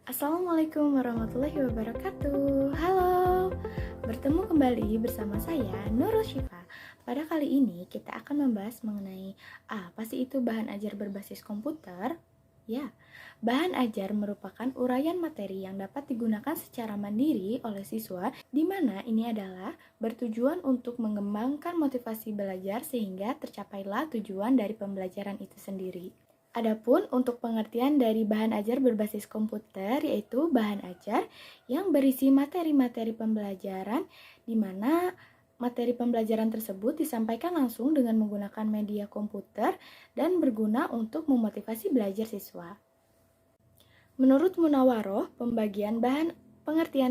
Assalamualaikum warahmatullahi wabarakatuh. Halo, bertemu kembali bersama saya Nurul Syifa. Pada kali ini kita akan membahas mengenai apa sih itu bahan ajar berbasis komputer? Ya, bahan ajar merupakan uraian materi yang dapat digunakan secara mandiri oleh siswa, di mana ini adalah bertujuan untuk mengembangkan motivasi belajar sehingga tercapailah tujuan dari pembelajaran itu sendiri. Adapun untuk pengertian dari bahan ajar berbasis komputer, yaitu bahan ajar yang berisi materi-materi pembelajaran di mana materi pembelajaran tersebut disampaikan langsung dengan menggunakan media komputer dan berguna untuk memotivasi belajar siswa. Menurut Munawaroh, pengertian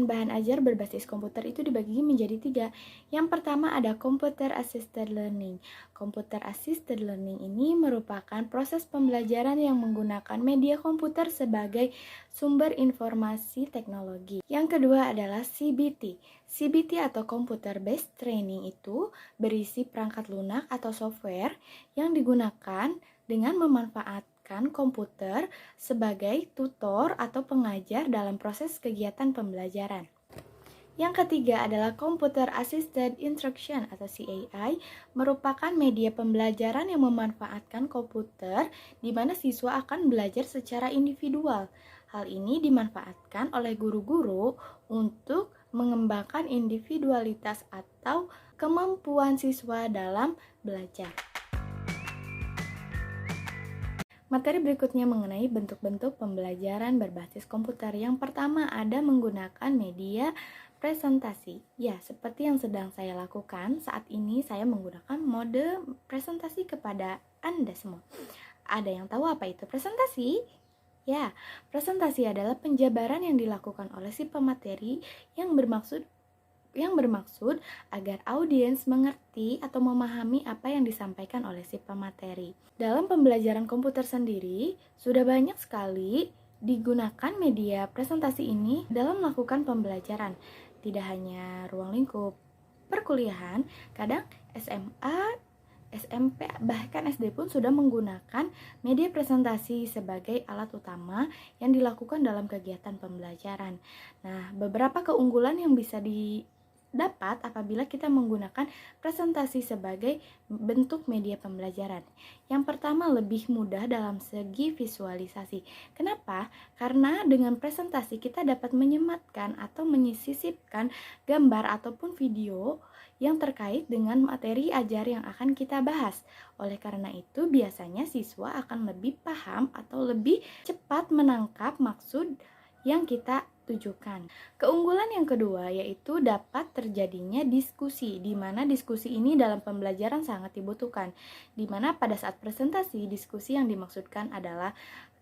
bahan ajar berbasis komputer itu dibagi menjadi 3. Yang pertama ada Computer Assisted Learning. Computer Assisted Learning ini merupakan proses pembelajaran yang menggunakan media komputer sebagai sumber informasi teknologi. Yang kedua adalah CBT. CBT atau Computer Based Training itu berisi perangkat lunak atau software yang digunakan dengan memanfaatkan komputer sebagai tutor atau pengajar dalam proses kegiatan pembelajaran. Yang ketiga adalah Computer Assisted Instruction atau CAI, merupakan media pembelajaran yang memanfaatkan komputer di mana siswa akan belajar secara individual. Hal ini dimanfaatkan oleh guru-guru untuk mengembangkan individualitas atau kemampuan siswa dalam belajar. Materi berikutnya mengenai bentuk-bentuk pembelajaran berbasis komputer. Yang pertama ada menggunakan media presentasi. Ya, seperti yang sedang saya lakukan saat ini, saya menggunakan mode presentasi kepada Anda semua. Ada yang tahu apa itu presentasi? Ya, presentasi adalah penjabaran yang dilakukan oleh si pemateri yang bermaksud agar audiens mengerti atau memahami apa yang disampaikan oleh si pemateri. Dalam pembelajaran komputer sendiri, sudah banyak sekali digunakan media presentasi ini dalam melakukan pembelajaran. Tidak hanya ruang lingkup perkuliahan, kadang SMA, SMP, bahkan SD pun sudah menggunakan media presentasi sebagai alat utama yang dilakukan dalam kegiatan pembelajaran. Nah, beberapa keunggulan yang bisa dapat apabila kita menggunakan presentasi sebagai bentuk media pembelajaran. Yang pertama, lebih mudah dalam segi visualisasi. Kenapa? Karena dengan presentasi kita dapat menyematkan atau menyisipkan gambar ataupun video yang terkait dengan materi ajar yang akan kita bahas. Oleh karena itu, biasanya siswa akan lebih paham atau lebih cepat menangkap maksud yang kita tujukan. Keunggulan yang kedua yaitu dapat terjadinya diskusi, di mana diskusi ini dalam pembelajaran sangat dibutuhkan. Di mana pada saat presentasi, diskusi yang dimaksudkan adalah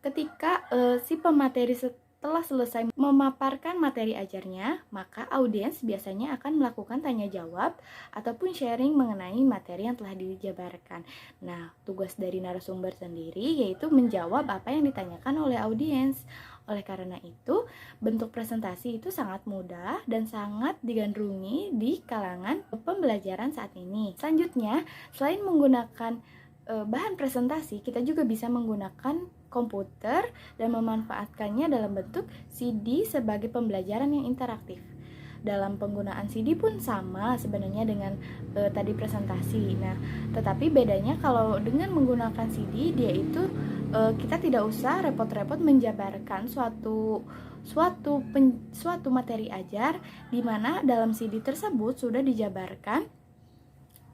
ketika si pemateri setelah selesai memaparkan materi ajarnya, maka audiens biasanya akan melakukan tanya jawab ataupun sharing mengenai materi yang telah dijabarkan. Nah, tugas dari narasumber sendiri yaitu menjawab apa yang ditanyakan oleh audiens. Oleh karena itu, bentuk presentasi itu sangat mudah dan sangat digandrungi di kalangan pembelajaran saat ini. Selanjutnya, selain menggunakan bahan presentasi, kita juga bisa menggunakan komputer dan memanfaatkannya dalam bentuk CD sebagai pembelajaran yang interaktif. Dalam penggunaan CD pun sama sebenarnya dengan tadi presentasi. Nah, tetapi bedanya kalau dengan menggunakan CD, dia itu kita tidak usah repot-repot menjabarkan suatu materi ajar, di mana dalam CD tersebut sudah dijabarkan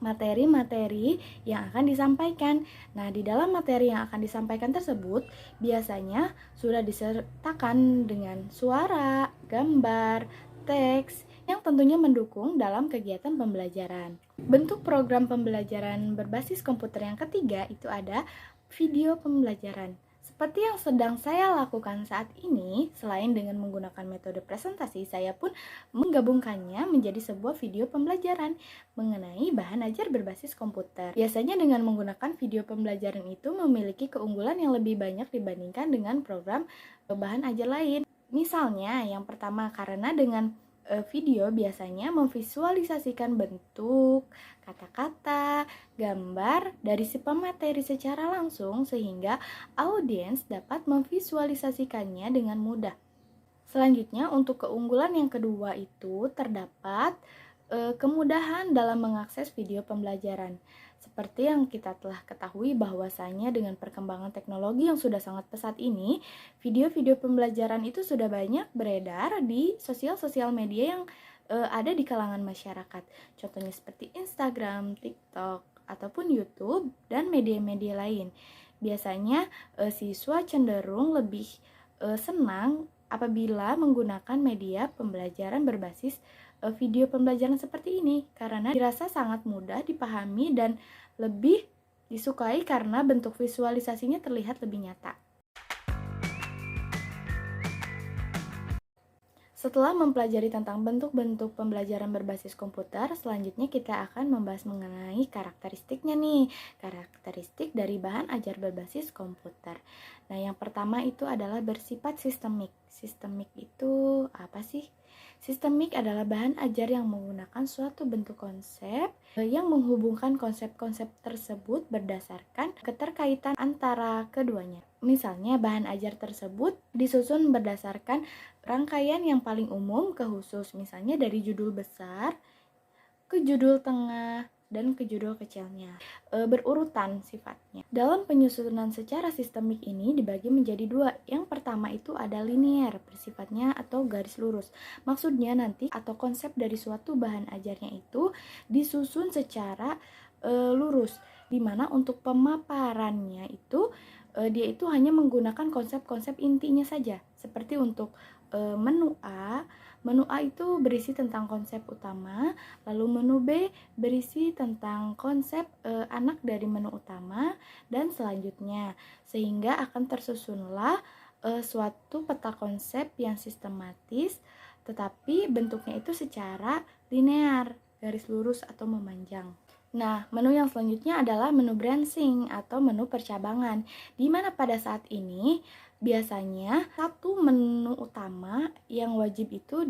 materi-materi yang akan disampaikan. Nah, di dalam materi yang akan disampaikan tersebut biasanya sudah disertakan dengan suara, gambar, teks yang tentunya mendukung dalam kegiatan pembelajaran. Bentuk program pembelajaran berbasis komputer yang ketiga itu ada video pembelajaran. Seperti yang sedang saya lakukan saat ini, selain dengan menggunakan metode presentasi, saya pun menggabungkannya menjadi sebuah video pembelajaran mengenai bahan ajar berbasis komputer. Biasanya dengan menggunakan video pembelajaran itu memiliki keunggulan yang lebih banyak dibandingkan dengan program bahan ajar lain. Misalnya, yang pertama, karena dengan video biasanya memvisualisasikan bentuk, kata-kata, gambar dari si pemateri secara langsung sehingga audiens dapat memvisualisasikannya dengan mudah. Selanjutnya, untuk keunggulan yang kedua itu terdapat kemudahan dalam mengakses video pembelajaran. Seperti yang kita telah ketahui bahwasanya dengan perkembangan teknologi yang sudah sangat pesat ini, video-video pembelajaran itu sudah banyak beredar di sosial media yang ada di kalangan masyarakat. Contohnya seperti Instagram, TikTok, ataupun YouTube, dan media-media lain. Biasanya siswa cenderung lebih senang apabila menggunakan media pembelajaran berbasis video pembelajaran seperti ini karena dirasa sangat mudah dipahami dan lebih disukai karena bentuk visualisasinya terlihat lebih nyata. Setelah mempelajari tentang bentuk-bentuk pembelajaran berbasis komputer, selanjutnya kita akan membahas mengenai karakteristiknya nih. Karakteristik dari bahan ajar berbasis komputer. Nah, yang pertama itu adalah bersifat sistemik. Sistemik itu apa sih? Sistemik adalah bahan ajar yang menggunakan suatu bentuk konsep yang menghubungkan konsep-konsep tersebut berdasarkan keterkaitan antara keduanya. Misalnya, bahan ajar tersebut disusun berdasarkan rangkaian yang paling umum ke khusus, misalnya dari judul besar ke judul tengah dan ke judul kecilnya, berurutan sifatnya. Dalam penyusunan secara sistemik ini dibagi menjadi dua. Yang pertama itu ada linear, bersifatnya atau garis lurus. Maksudnya nanti atau konsep dari suatu bahan ajarnya itu disusun secara lurus, dimana untuk pemaparannya itu dia itu hanya menggunakan konsep-konsep intinya saja. Seperti untuk menu A itu berisi tentang konsep utama, lalu menu B berisi tentang konsep anak dari menu utama, dan selanjutnya. Sehingga akan tersusunlah suatu peta konsep yang sistematis, tetapi bentuknya itu secara linear, garis lurus atau memanjang. Nah, menu yang selanjutnya adalah menu branching atau menu percabangan, di mana pada saat ini biasanya satu menu utama yang wajib itu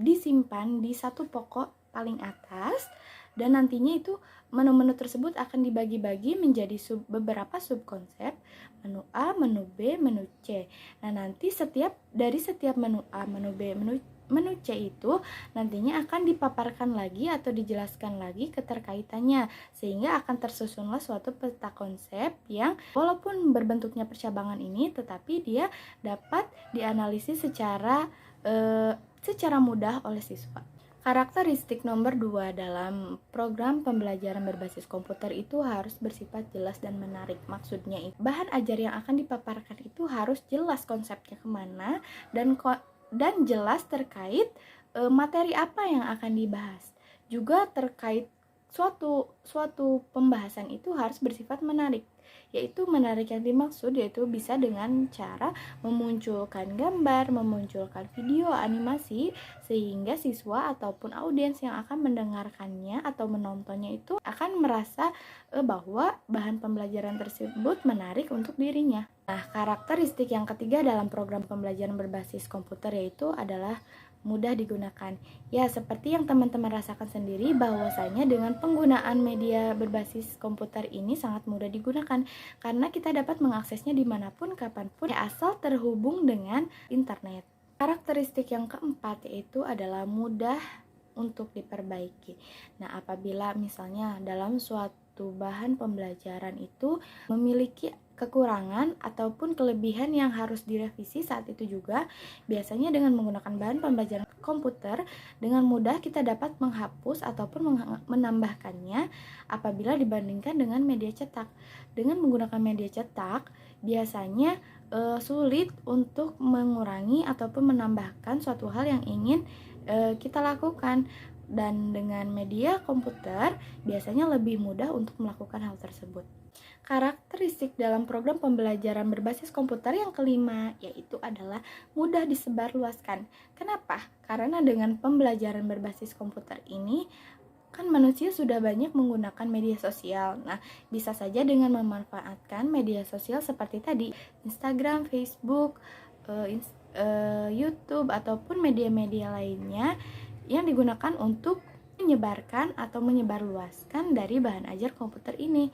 disimpan di satu pokok paling atas, dan nantinya itu menu-menu tersebut akan dibagi-bagi menjadi beberapa subkonsep, menu A, menu B, menu C. Nah, nanti dari setiap menu A, menu B, menu C itu nantinya akan dipaparkan lagi atau dijelaskan lagi keterkaitannya, sehingga akan tersusunlah suatu peta konsep yang walaupun berbentuknya percabangan ini, tetapi dia dapat dianalisis secara mudah oleh siswa. Karakteristik nomor 2 dalam program pembelajaran berbasis komputer itu harus bersifat jelas dan menarik. Maksudnya bahan ajar yang akan dipaparkan itu harus jelas konsepnya kemana dan jelas terkait materi apa yang akan dibahas. Juga terkait suatu pembahasan itu harus bersifat menarik. Yaitu menarik yang dimaksud yaitu bisa dengan cara memunculkan gambar, memunculkan video animasi, sehingga siswa ataupun audiens yang akan mendengarkannya atau menontonnya itu akan merasa bahwa bahan pembelajaran tersebut menarik untuk dirinya. Nah, karakteristik yang ketiga dalam program pembelajaran berbasis komputer yaitu adalah mudah digunakan. Ya, seperti yang teman-teman rasakan sendiri bahwasanya dengan penggunaan media berbasis komputer ini sangat mudah digunakan karena kita dapat mengaksesnya dimanapun, kapanpun, asal terhubung dengan internet. Karakteristik yang keempat yaitu adalah mudah untuk diperbaiki. Nah, apabila misalnya dalam suatu bahan pembelajaran itu memiliki kekurangan ataupun kelebihan yang harus direvisi saat itu juga, biasanya dengan menggunakan bahan pembelajaran komputer dengan mudah kita dapat menghapus ataupun menambahkannya apabila dibandingkan dengan media cetak. Dengan menggunakan media cetak biasanya sulit untuk mengurangi ataupun menambahkan suatu hal yang ingin kita lakukan, dan dengan media komputer biasanya lebih mudah untuk melakukan hal tersebut. Karakteristik dalam program pembelajaran berbasis komputer yang kelima yaitu adalah mudah disebarluaskan. Kenapa? Karena dengan pembelajaran berbasis komputer ini kan manusia sudah banyak menggunakan media sosial. Nah, bisa saja dengan memanfaatkan media sosial seperti tadi, Instagram, Facebook, YouTube ataupun media-media lainnya yang digunakan untuk menyebarkan atau menyebarluaskan dari bahan ajar komputer ini.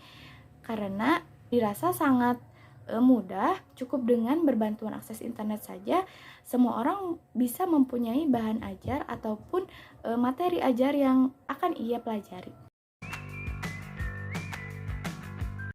Karena dirasa sangat mudah, cukup dengan berbantuan akses internet saja, semua orang bisa mempunyai bahan ajar ataupun materi ajar yang akan ia pelajari.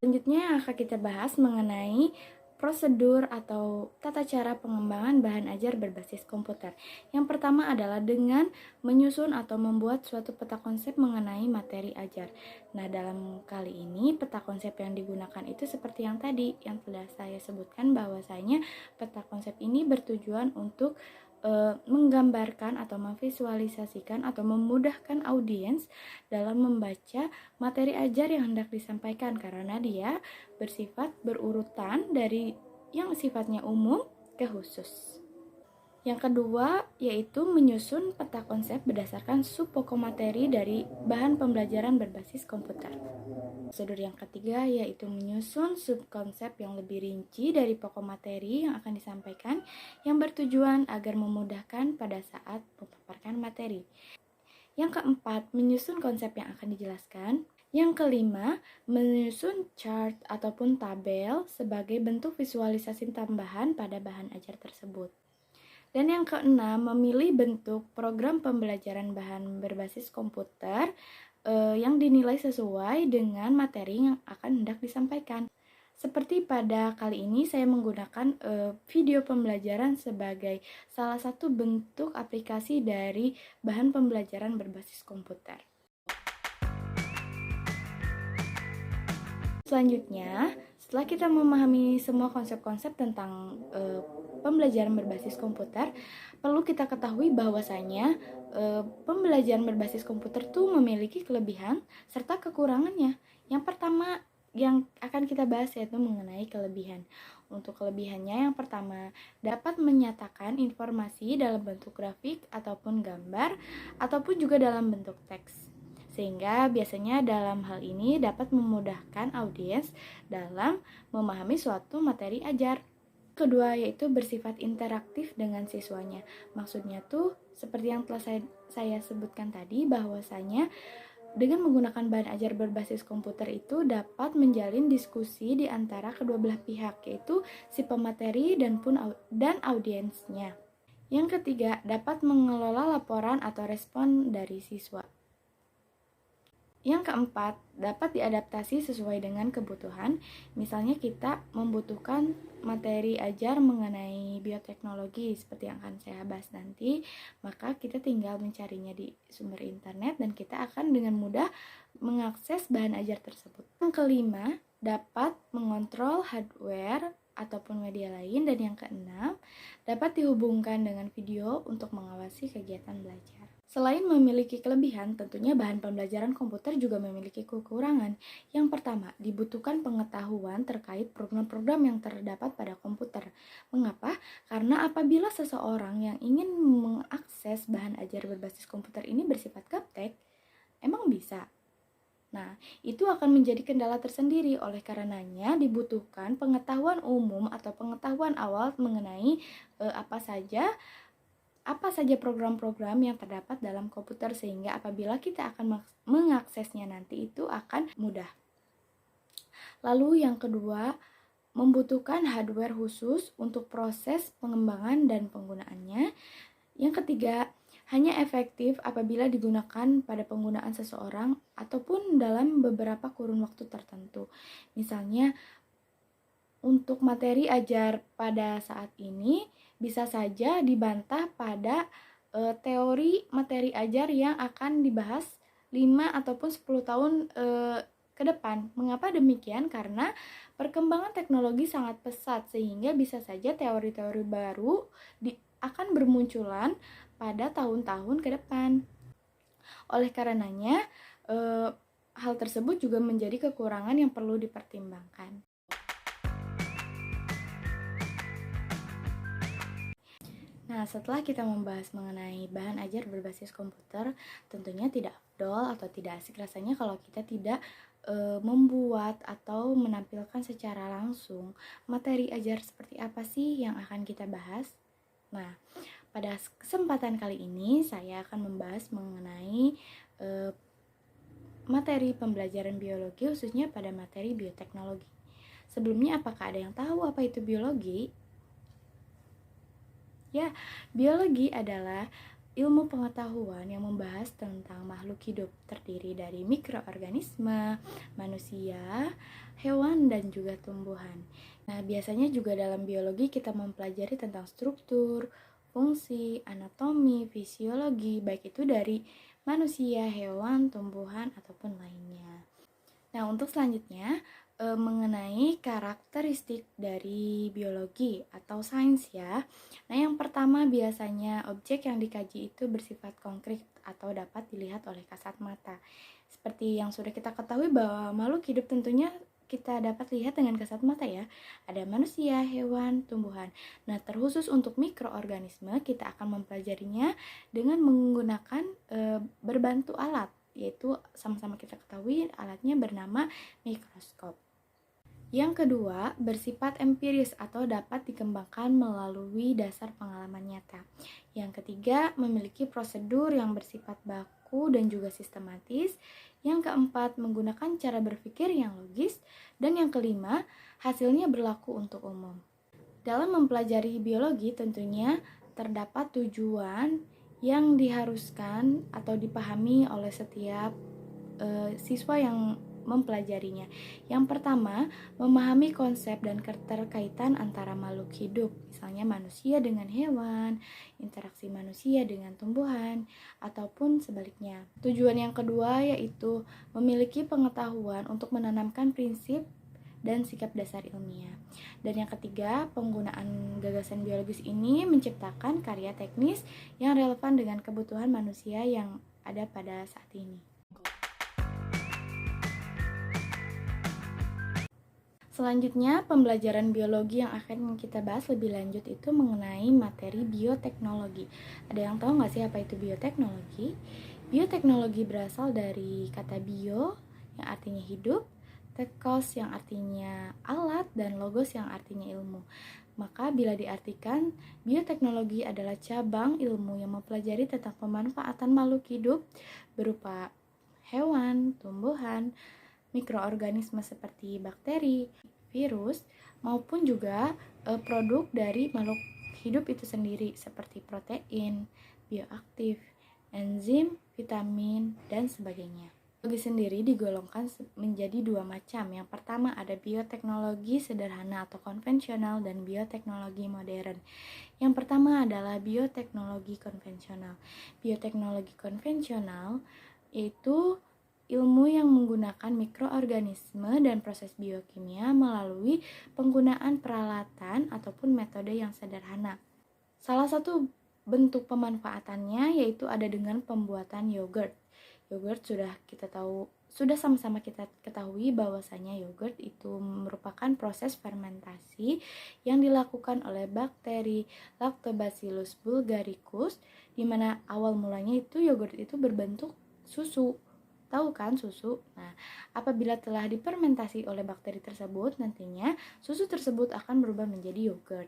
Selanjutnya akan kita bahas mengenai prosedur atau tata cara pengembangan bahan ajar berbasis komputer. Yang pertama adalah dengan menyusun atau membuat suatu peta konsep mengenai materi ajar. Nah, dalam kali ini peta konsep yang digunakan itu seperti yang tadi yang telah saya sebutkan, bahwasanya peta konsep ini bertujuan untuk menggambarkan atau memvisualisasikan atau memudahkan audiens dalam membaca materi ajar yang hendak disampaikan, karena dia bersifat berurutan dari yang sifatnya umum ke khusus. Yang kedua yaitu menyusun peta konsep berdasarkan sub-pokok materi dari bahan pembelajaran berbasis komputer. Prosedur yang ketiga yaitu menyusun sub-konsep yang lebih rinci dari pokok materi yang akan disampaikan, yang bertujuan agar memudahkan pada saat memaparkan materi. Yang keempat, menyusun konsep yang akan dijelaskan. Yang kelima, menyusun chart ataupun tabel sebagai bentuk visualisasi tambahan pada bahan ajar tersebut. Dan yang keenam, memilih bentuk program pembelajaran bahan berbasis komputer yang dinilai sesuai dengan materi yang akan hendak disampaikan. Seperti pada kali ini saya menggunakan video pembelajaran sebagai salah satu bentuk aplikasi dari bahan pembelajaran berbasis komputer. Selanjutnya, setelah kita memahami semua konsep-konsep tentang pembelajaran berbasis komputer, perlu kita ketahui bahwasanya pembelajaran berbasis komputer itu memiliki kelebihan serta kekurangannya. Yang pertama yang akan kita bahas yaitu mengenai kelebihan. Untuk kelebihannya, yang pertama, dapat menyatakan informasi dalam bentuk grafik ataupun gambar ataupun juga dalam bentuk teks, sehingga biasanya dalam hal ini dapat memudahkan audiens dalam memahami suatu materi ajar. Kedua yaitu bersifat interaktif dengan siswanya. Maksudnya tuh seperti yang telah saya sebutkan tadi, bahwasanya dengan menggunakan bahan ajar berbasis komputer itu dapat menjalin diskusi di antara kedua belah pihak, yaitu si pemateri dan audiensnya. Yang ketiga, dapat mengelola laporan atau respon dari siswa. Yang keempat, dapat diadaptasi sesuai dengan kebutuhan. Misalnya kita membutuhkan materi ajar mengenai bioteknologi seperti yang akan saya bahas nanti, maka kita tinggal mencarinya di sumber internet dan kita akan dengan mudah mengakses bahan ajar tersebut. Yang kelima, dapat mengontrol hardware ataupun media lain. Dan yang keenam, dapat dihubungkan dengan video untuk mengawasi kegiatan belajar. Selain memiliki kelebihan, tentunya bahan pembelajaran komputer juga memiliki kekurangan. Yang pertama, dibutuhkan pengetahuan terkait program-program yang terdapat pada komputer. Mengapa? Karena apabila seseorang yang ingin mengakses bahan ajar berbasis komputer ini bersifat gaptek, emang bisa? Nah, itu akan menjadi kendala tersendiri. Oleh karenanya, dibutuhkan pengetahuan umum atau pengetahuan awal mengenai apa saja program-program yang terdapat dalam komputer, sehingga apabila kita akan mengaksesnya nanti itu akan mudah. Lalu yang kedua, membutuhkan hardware khusus untuk proses pengembangan dan penggunaannya. Yang ketiga, hanya efektif apabila digunakan pada penggunaan seseorang ataupun dalam beberapa kurun waktu tertentu. Misalnya, untuk materi ajar pada saat ini bisa saja dibantah pada teori materi ajar yang akan dibahas 5 ataupun 10 tahun ke depan. Mengapa demikian? Karena perkembangan teknologi sangat pesat, sehingga bisa saja teori-teori baru akan bermunculan pada tahun-tahun ke depan. Oleh karenanya, hal tersebut juga menjadi kekurangan yang perlu dipertimbangkan. Nah, setelah kita membahas mengenai bahan ajar berbasis komputer, tentunya tidak afdol atau tidak asik rasanya kalau kita tidak membuat atau menampilkan secara langsung materi ajar seperti apa sih yang akan kita bahas. Nah, pada kesempatan kali ini saya akan membahas mengenai materi pembelajaran biologi, khususnya pada materi bioteknologi. Sebelumnya, apakah ada yang tahu apa itu biologi? Ya, biologi adalah ilmu pengetahuan yang membahas tentang makhluk hidup, terdiri dari mikroorganisme, manusia, hewan, dan juga tumbuhan. Nah, biasanya juga dalam biologi kita mempelajari tentang struktur, fungsi, anatomi, fisiologi, baik itu dari manusia, hewan, tumbuhan, ataupun lainnya. Nah, untuk selanjutnya, mengenai karakteristik dari biologi atau sains ya. Nah, yang pertama biasanya objek yang dikaji itu bersifat konkret atau dapat dilihat oleh kasat mata. Seperti yang sudah kita ketahui bahwa makhluk hidup tentunya kita dapat lihat dengan kasat mata ya. Ada manusia, hewan, tumbuhan. Nah, terkhusus untuk mikroorganisme kita akan mempelajarinya dengan menggunakan berbantu alat, yaitu sama-sama kita ketahui alatnya bernama mikroskop. Yang kedua, bersifat empiris atau dapat dikembangkan melalui dasar pengalaman nyata. Yang ketiga, memiliki prosedur yang bersifat baku dan juga sistematis. Yang keempat, menggunakan cara berpikir yang logis. Dan yang kelima, hasilnya berlaku untuk umum. Dalam mempelajari biologi tentunya terdapat tujuan yang diharuskan atau dipahami oleh setiap siswa yang mempelajarinya. Yang pertama, memahami konsep dan keterkaitan antara makhluk hidup, misalnya manusia dengan hewan, interaksi manusia dengan tumbuhan, ataupun sebaliknya. Tujuan yang kedua yaitu memiliki pengetahuan untuk menanamkan prinsip dan sikap dasar ilmiah. Dan yang ketiga, penggunaan gagasan biologis ini menciptakan karya teknis yang relevan dengan kebutuhan manusia yang ada pada saat ini. Selanjutnya, pembelajaran biologi yang akan kita bahas lebih lanjut itu mengenai materi bioteknologi. Ada yang tahu nggak sih apa itu bioteknologi? Bioteknologi berasal dari kata bio yang artinya hidup, tekos yang artinya alat, dan logos yang artinya ilmu. Maka bila diartikan, bioteknologi adalah cabang ilmu yang mempelajari tentang pemanfaatan makhluk hidup berupa hewan, tumbuhan, mikroorganisme seperti bakteri, virus, maupun juga produk dari makhluk hidup itu sendiri seperti protein, bioaktif, enzim, vitamin, dan sebagainya. Biologi sendiri digolongkan menjadi dua macam. Yang pertama ada bioteknologi sederhana atau konvensional dan bioteknologi modern. Yang pertama adalah bioteknologi konvensional. Bioteknologi konvensional yaitu ilmu yang menggunakan mikroorganisme dan proses biokimia melalui penggunaan peralatan ataupun metode yang sederhana. Salah satu bentuk pemanfaatannya yaitu ada dengan pembuatan yogurt. Yogurt sudah sama-sama kita ketahui bahwasanya yogurt itu merupakan proses fermentasi yang dilakukan oleh bakteri Lactobacillus bulgaricus, di mana awal mulanya itu yogurt itu berbentuk susu. Tahu kan susu? Nah, apabila telah difermentasi oleh bakteri tersebut, nantinya susu tersebut akan berubah menjadi yogurt.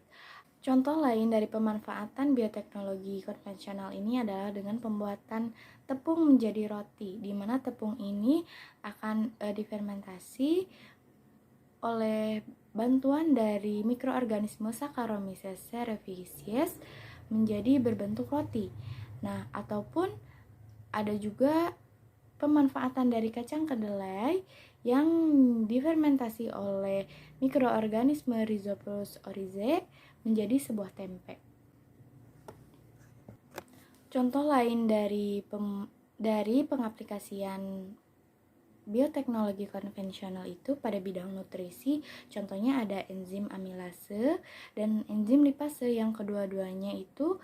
Contoh lain dari pemanfaatan bioteknologi konvensional ini adalah dengan pembuatan tepung menjadi roti, di mana tepung ini akan difermentasi oleh bantuan dari mikroorganisme Saccharomyces cerevisiae menjadi berbentuk roti. Nah, ataupun ada juga pemanfaatan dari kacang kedelai yang difermentasi oleh mikroorganisme Rhizopus oryzae menjadi sebuah tempe. Contoh lain dari pengaplikasian bioteknologi konvensional itu pada bidang nutrisi, contohnya ada enzim amilase dan enzim lipase yang kedua-duanya itu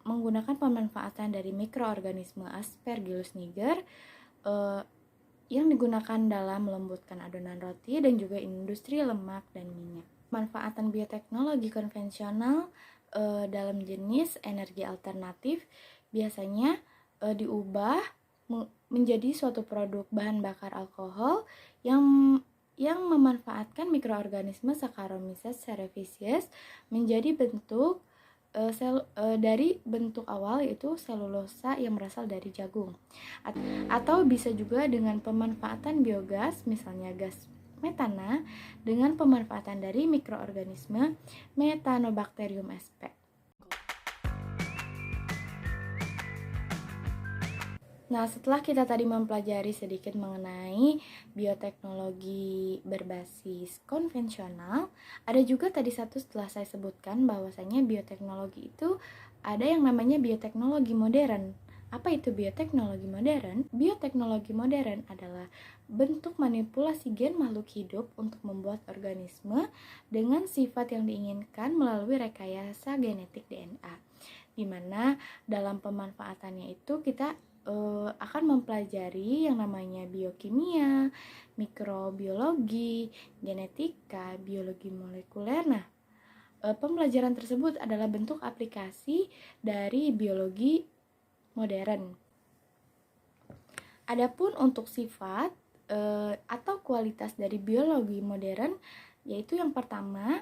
menggunakan pemanfaatan dari mikroorganisme Aspergillus niger yang digunakan dalam melembutkan adonan roti dan juga industri lemak dan minyak. Manfaatan bioteknologi konvensional dalam jenis energi alternatif biasanya diubah menjadi suatu produk bahan bakar alkohol yang memanfaatkan mikroorganisme Saccharomyces cerevisiae menjadi bentuk dari bentuk awal yaitu selulosa yang berasal dari jagung. Atau bisa juga dengan pemanfaatan biogas, misalnya gas metana dengan pemanfaatan dari mikroorganisme Methanobacterium sp. Nah, setelah kita tadi mempelajari sedikit mengenai bioteknologi berbasis konvensional, ada juga tadi satu setelah saya sebutkan bahwasanya bioteknologi itu ada yang namanya bioteknologi modern. Apa itu bioteknologi modern? Bioteknologi modern adalah bentuk manipulasi gen makhluk hidup untuk membuat organisme dengan sifat yang diinginkan melalui rekayasa genetik DNA. Di mana dalam pemanfaatannya itu kita akan mempelajari yang namanya biokimia, mikrobiologi, genetika, biologi molekuler. Nah, pembelajaran tersebut adalah bentuk aplikasi dari biologi modern. Adapun untuk sifat atau kualitas dari biologi modern, yaitu yang pertama,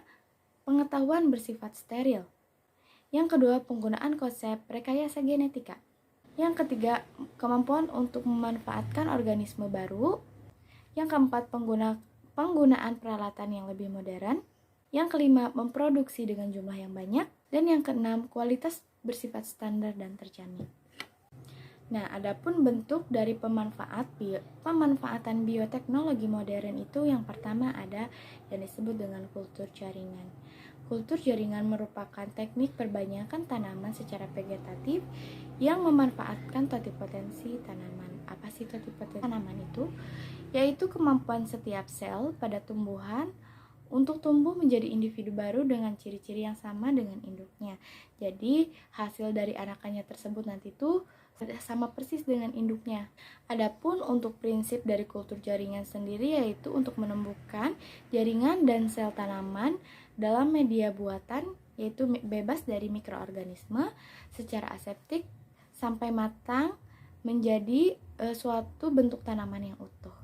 pengetahuan bersifat steril. Yang kedua, penggunaan konsep rekayasa genetika. Yang ketiga, kemampuan untuk memanfaatkan organisme baru. Yang keempat, penggunaan peralatan yang lebih modern. Yang kelima, memproduksi dengan jumlah yang banyak. Dan yang keenam, kualitas bersifat standar dan terjamin. Nah, adapun bentuk dari pemanfaatan bioteknologi modern itu yang pertama ada yang disebut dengan kultur jaringan. Kultur jaringan merupakan teknik perbanyakan tanaman secara vegetatif yang memanfaatkan totipotensi tanaman. Apa sih totipotensi tanaman itu? Yaitu kemampuan setiap sel pada tumbuhan untuk tumbuh menjadi individu baru dengan ciri-ciri yang sama dengan induknya. Jadi, hasil dari anakannya tersebut nanti tuh sama persis dengan induknya. Adapun untuk prinsip dari kultur jaringan sendiri yaitu untuk menumbuhkan jaringan dan sel tanaman dalam media buatan yaitu bebas dari mikroorganisme secara aseptik sampai matang menjadi suatu bentuk tanaman yang utuh.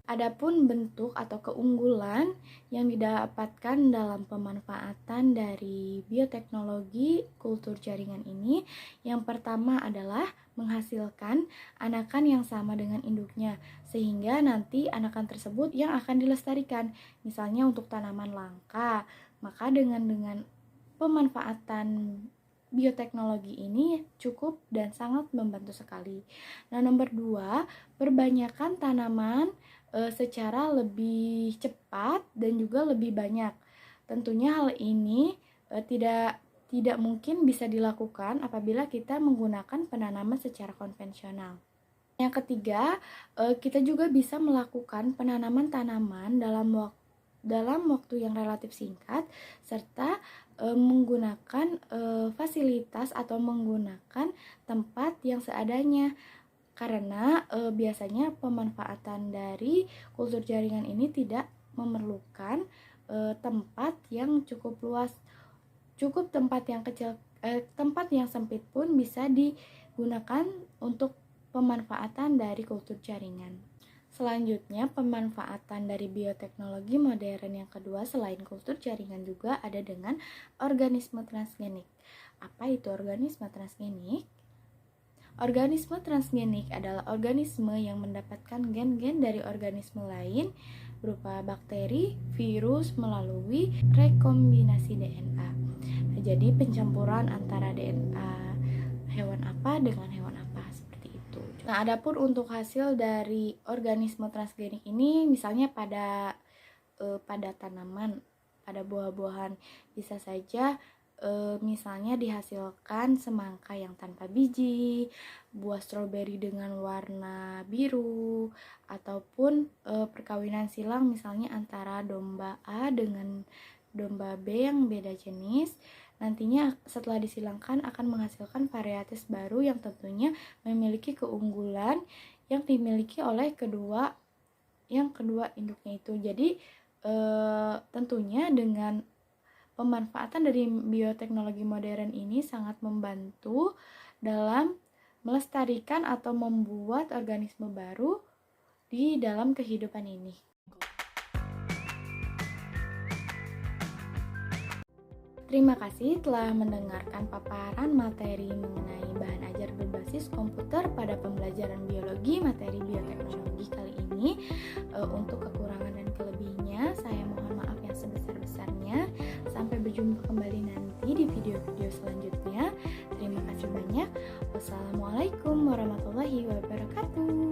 Adapun bentuk atau keunggulan yang didapatkan dalam pemanfaatan dari bioteknologi kultur jaringan ini, yang pertama adalah menghasilkan anakan yang sama dengan induknya, sehingga nanti anakan tersebut yang akan dilestarikan. Misalnya untuk tanaman langka, maka dengan pemanfaatan bioteknologi ini cukup dan sangat membantu sekali. Nah, nomor 2, perbanyakan tanaman secara lebih cepat dan juga lebih banyak. Tentunya hal ini tidak mungkin bisa dilakukan apabila kita menggunakan penanaman secara konvensional. Yang ketiga, kita juga bisa melakukan penanaman tanaman dalam waktu yang relatif singkat serta menggunakan fasilitas atau menggunakan tempat yang seadanya. Karena biasanya pemanfaatan dari kultur jaringan ini tidak memerlukan tempat yang cukup luas, cukup tempat yang kecil, tempat yang sempit pun bisa digunakan untuk pemanfaatan dari kultur jaringan. Selanjutnya, pemanfaatan dari bioteknologi modern yang kedua selain kultur jaringan juga ada dengan organisme transgenik. Apa itu organisme transgenik? Organisme transgenik adalah organisme yang mendapatkan gen-gen dari organisme lain berupa bakteri, virus melalui rekombinasi DNA. Jadi pencampuran antara DNA hewan apa dengan hewan apa seperti itu. Nah, adapun untuk hasil dari organisme transgenik ini misalnya pada tanaman, pada buah-buahan bisa saja misalnya dihasilkan semangka yang tanpa biji, buah stroberi dengan warna biru, ataupun perkawinan silang misalnya antara domba A dengan domba B yang beda jenis. Nantinya setelah disilangkan akan menghasilkan varietas baru yang tentunya memiliki keunggulan yang dimiliki oleh kedua induknya itu. Jadi tentunya dengan pemanfaatan dari bioteknologi modern ini sangat membantu dalam melestarikan atau membuat organisme baru di dalam kehidupan ini. Terima kasih telah mendengarkan paparan materi mengenai bahan ajar berbasis berbasis komputer pada pembelajaran biologi materi bioteknologi kali ini. Untuk kekurangan dan kelebihannya saya mohon maaf yang sebesar-besarnya. Sampai berjumpa kembali nanti di video-video selanjutnya. Terima kasih banyak. Wassalamualaikum warahmatullahi wabarakatuh.